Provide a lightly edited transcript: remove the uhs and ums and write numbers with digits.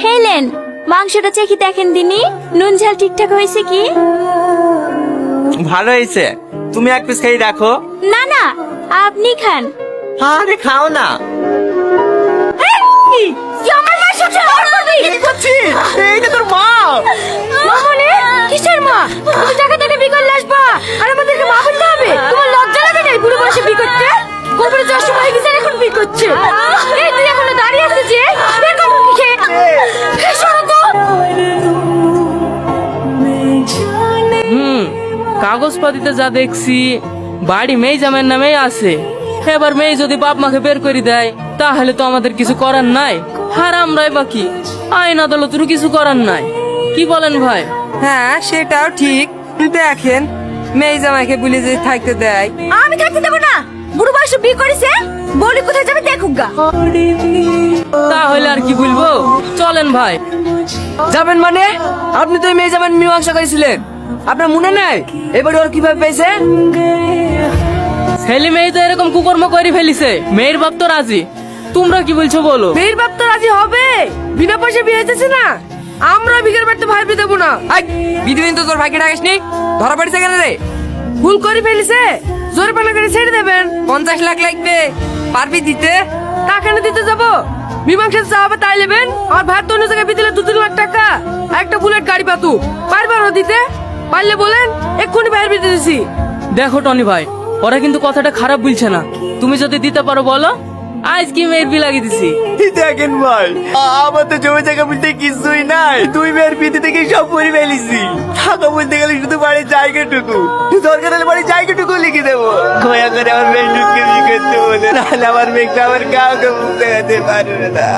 Helen, মাংসটা চেখে দেখেন দিনি, নুন ঝাল ঠিকঠাক হয়েছে কি? ভালো হয়েছে, তুমি এক পিস খেয়ে দেখো। না না, আপনি খান। আরে খাও না। আমার মা সব ব্যবহার করবি। এইটা তোর মা। মা মানে কিসের মা? তুমি টাকা টাকা বিয়ে করলে আসবা আর আমাদেরকে মা বলতে হবে? তোমার লজ্জা লাগে না বুড়ো বয়সে বিয়ে করতে? গোবরে যষ্ট হয়ে গেছে এখন বিয়ে করছে। এই তুই এখনো দাঁড়িয়ে আছিস যে? বের কর মুখে খেয়ে। সরো তো। কাগজপাতিতে যা দেখছি বাড়ি মেয়ে জামাইয়ের নামেই আছে। এবার মেয়ে যদি বাপ মাকে বের করে দেয় তাহলে তো আমাদের কিছু করার নাই। আর আমরাই বাকি, আইন আদালতের কিছু করার নাই। কি বলেন ভাই? হ্যাঁ সেটাও ঠিক। দেখেন মেয়ে জামাইকে বলে যদি থাকতে দেয়। আমি থাকতে দেবো না। বুড়ো বয়সে বিয়ে করেছে, বলি কোথায় যাবে দেখুক গা। তাহলে আর কি বলবো, চলেন ভাই। যাবেন মানে? আপনি তো এই মেয়ে জামাই মীমাংসা করেছিলেন, আপনার মনে নাই এবারে ওর কিভাবে পেয়েছে? ছেলে মেয়ে তো এরকম কুকর্ম করে ফেলিছে, মেয়ের বাপ তো রাজি। তোমরা কি বলছো বলো? মেয়ের বাপ তো রাজি হবে, বিনা পয়সা বিয়ে হয়েছে না। আমরা বিঘের বাড়িতে ভাই বিয়ে দেবো না। বিধুবিন তো তোর ভাইকে ডাকিস নি, ধরা পড়েছে কেন রে? ভুল করে ফেলিছে, জোরে পানা করে ছেড়ে দেবেন। 50 লাখ লাগবে, পারবি দিতে? তা কেন দিতে যাবো? মীমাংসা যা হবে তাই নেবেন। আর ভাত তো অন্য জায়গায় বিয়ে দিলে 2-3 লাখ টাকা, আর একটা বুলেট গাড়ি পাতু। পারবে না দিতে? পারলে বলেন, এক্ষুনি বাইরে বিয়ে দিতেছি। দেখো টনি ভাই, ওরা কিন্তু কথাটা খারাপ বলছে না। তুমি যদি দিতে পারো বলো, আজ কি মেয়ের বিয়ে লাগিয়ে দিছি। দেখেন ভাই, আমার তো জমি জায়গা বলতে কিছুই নাই। দুই মেয়ের বিয়ে থেকে সব করে ফেলেছি। টাকা বলতে গেলে শুধু বাড়ির জায়গাটুকু, দরকার হলে বাড়ির জায়গাটুকু লিখে দেবো। দয়া করে আমার মেয়েটুকে বিয়ে করতে বলে, নাহলে আমার মেয়েটা আমার কাউকে মুখ দেখাতে পারবে না।